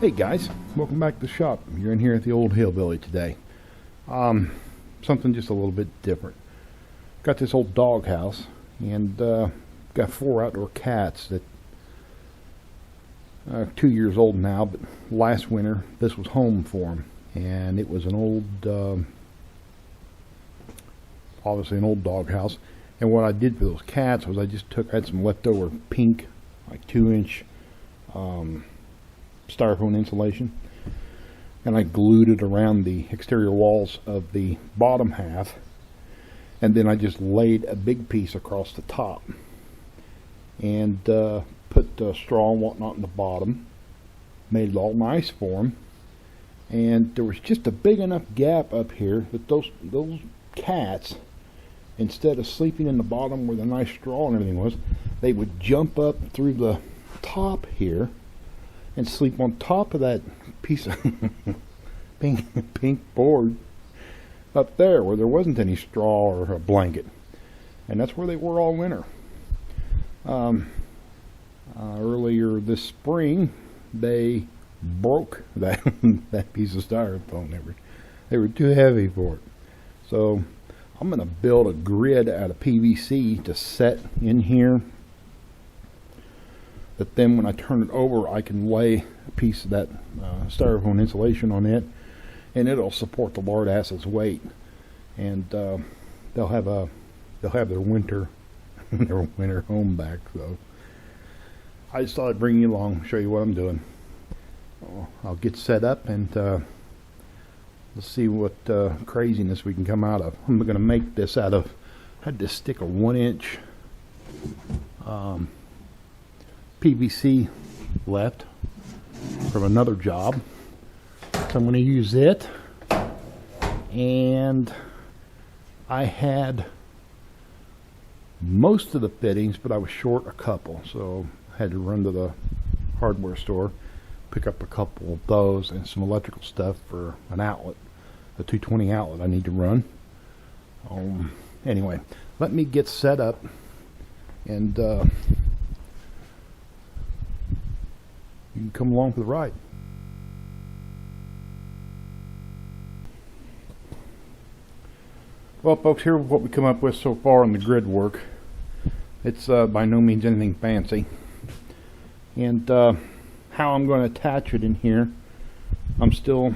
Hey guys, welcome back to the shop. You're in here at the Ol Hillbilly today. Something just a little bit different. Got this old doghouse and got 4 outdoor cats that 2 years old now, but last winter this was home for them, and it was an old, obviously an old doghouse. And what I did for those cats was I had some leftover pink, like 2-inch styrofoam insulation, and I glued it around the exterior walls of the bottom half, and then I just laid a big piece across the top and put straw and whatnot in the bottom, made it all nice for them. And there was just a big enough gap up here that those cats, instead of sleeping in the bottom where the nice straw and everything was, they would jump up through the top here and sleep on top of that piece of pink board up there where there wasn't any straw or a blanket. And that's where they were all winter. Earlier this spring they broke that that piece of styrofoam. They were too heavy for it. So I'm going to build a grid out of PVC to set in here, that then when I turn it over I can lay a piece of that styrofoam insulation on it, and it'll support the lard ass's weight, and they'll have their winter home back. So I just thought I'd bring you along, show you what I'm doing. I'll get set up and let's see what craziness we can come out of. I'm going to make this out of, I had to stick a 1-inch PVC left from another job, so I'm going to use it. And I had most of the fittings, but I was short a couple, so I had to run to the hardware store, pick up a couple of those and some electrical stuff for an outlet, a 220 outlet I need to run. Anyway, let me get set up, and you can come along for the ride. Well, folks, here's what we come up with so far on the grid work. It's by no means anything fancy. And how I'm going to attach it in here, I'm still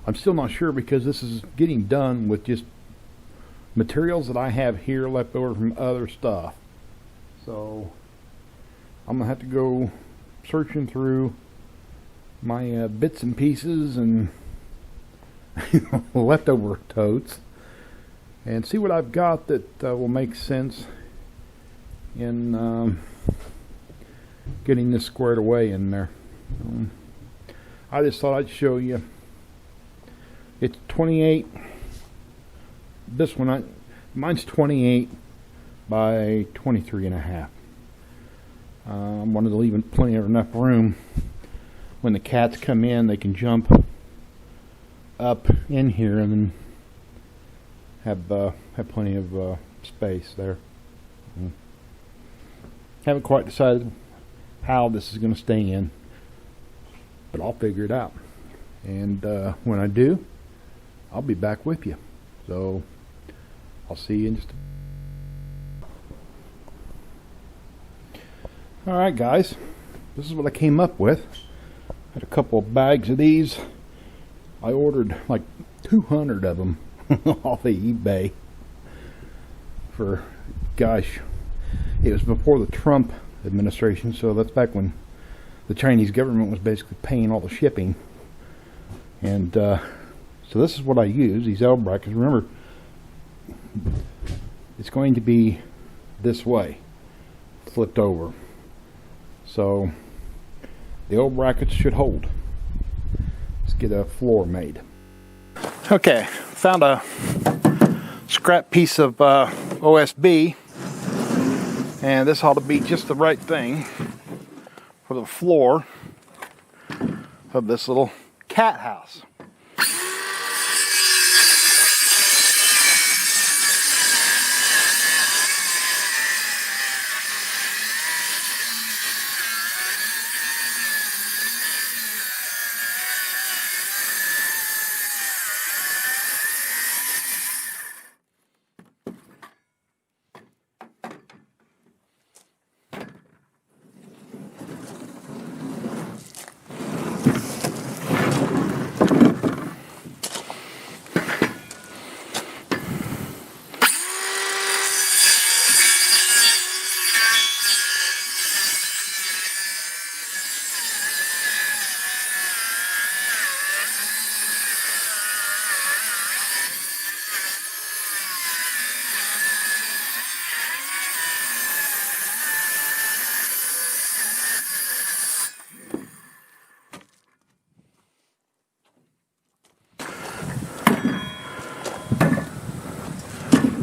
not sure, because this is getting done with just materials that I have here left over from other stuff. So I'm going to have to go searching through my bits and pieces and leftover totes and see what I've got that will make sense in getting this squared away in there. I just thought I'd show you. It's 28. This one, mine's 28 by 23 and a half. I wanted to leave plenty of enough room when the cats come in, they can jump up in here and then have plenty of space there. Haven't quite decided how this is going to stay in, but I'll figure it out. And when I do, I'll be back with you. So I'll see you in just a minute. Alright guys, this is what I came up with. I had a couple of bags of these. I ordered like 200 of them off of eBay for, gosh, it was before the Trump administration, so that's back when the Chinese government was basically paying all the shipping. And so this is what I use, these L brackets. Remember, it's going to be this way, flipped over. So the old brackets should hold. Let's get a floor made. Okay, found a scrap piece of OSB, and this ought to be just the right thing for the floor of this little cat house.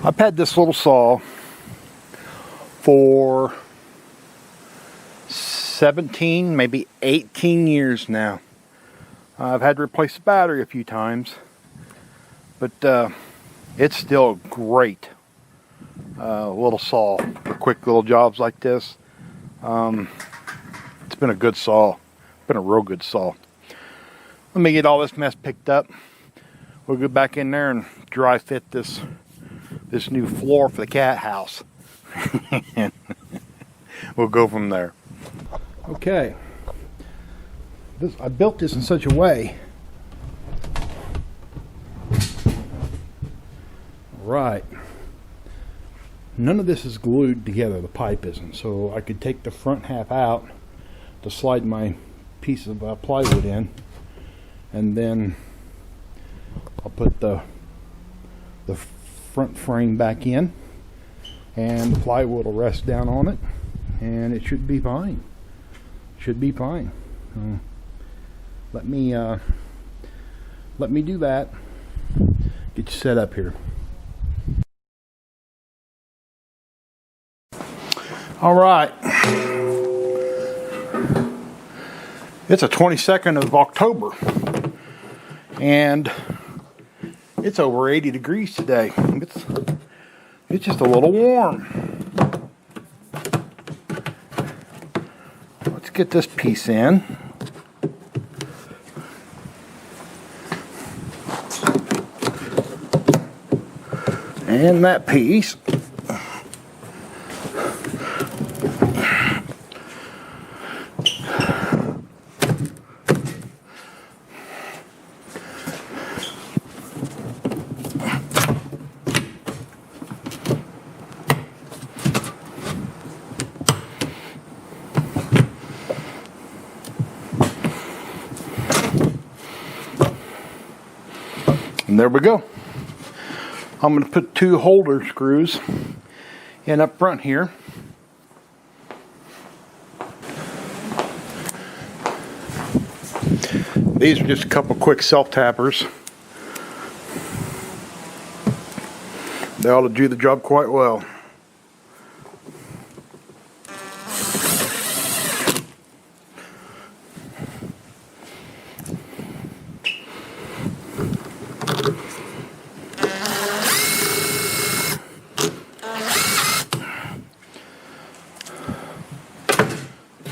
I've had this little saw for 17, maybe 18 years now. I've had to replace the battery a few times, but it's still a great little saw for quick little jobs like this. It's been a good saw. Been a real good saw. Let me get all this mess picked up. We'll go back in there and dry fit this new floor for the cat house. And we'll go from there. Okay. I built this in such a way. Right. None of this is glued together, the pipe isn't. So I could take the front half out to slide my piece of plywood in, and then I'll put the front frame back in, and the plywood will rest down on it, and it should be fine. Should be fine. Let me do that. Get you set up here. All right. It's the 22nd of October, and it's over 80 degrees today. It's just a little warm. Let's get this piece in. And that piece. And there we go. I'm going to put 2 holder screws in up front here. These are just a couple quick self-tappers. They ought to do the job quite well.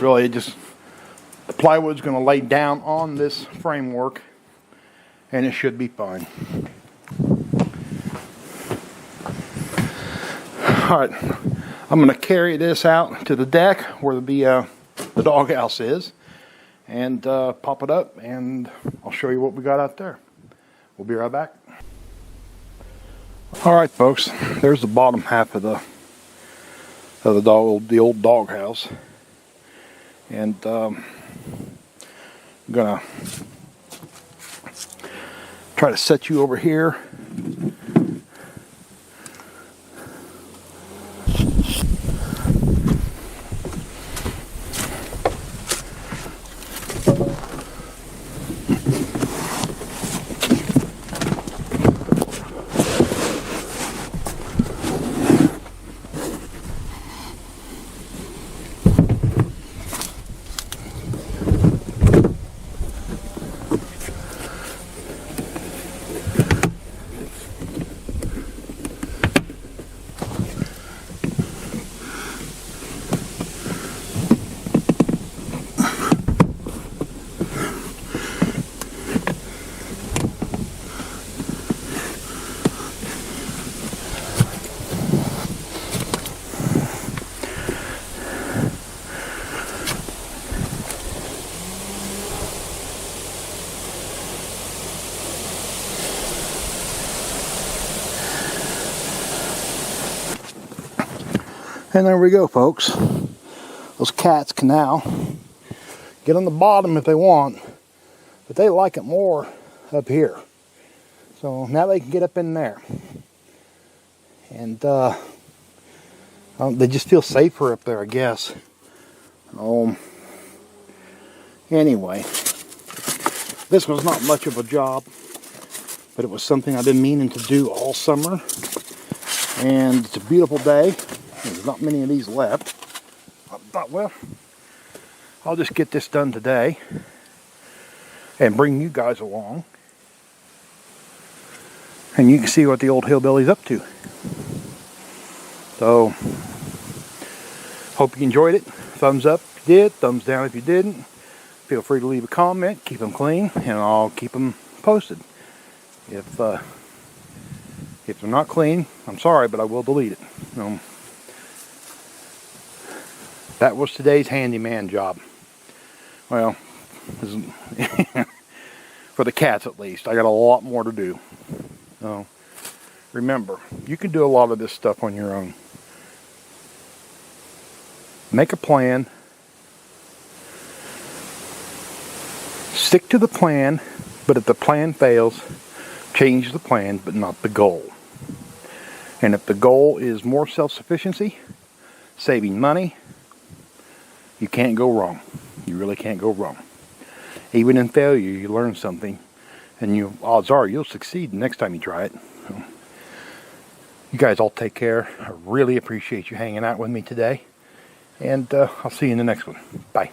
Really, the plywood's going to lay down on this framework, and it should be fine. All right, I'm going to carry this out to the deck where the doghouse is, and pop it up, and I'll show you what we got out there. We'll be right back. All right, folks, there's the bottom half of the old doghouse. And I'm gonna try to set you over here. And there we go, folks. Those cats can now get on the bottom if they want, but they like it more up here. So now they can get up in there. And they just feel safer up there, I guess. Anyway, this was not much of a job, but it was something I've been meaning to do all summer. And it's a beautiful day. There's not many of these left. I thought, well, I'll just get this done today and bring you guys along. And you can see what the old hillbilly's up to. So, hope you enjoyed it. Thumbs up if you did, thumbs down if you didn't. Feel free to leave a comment, keep them clean, and I'll keep them posted. If they're not clean, I'm sorry, but I will delete it. That was today's handyman job. Well, for the cats at least. I got a lot more to do. So, remember, you can do a lot of this stuff on your own. Make a plan. Stick to the plan, but if the plan fails, change the plan, but not the goal. And if the goal is more self-sufficiency, saving money, you can't go wrong. You really can't go wrong. Even in failure, you learn something, and odds are you'll succeed the next time you try it. So, you guys all take care. I really appreciate you hanging out with me today, and I'll see you in the next one. Bye.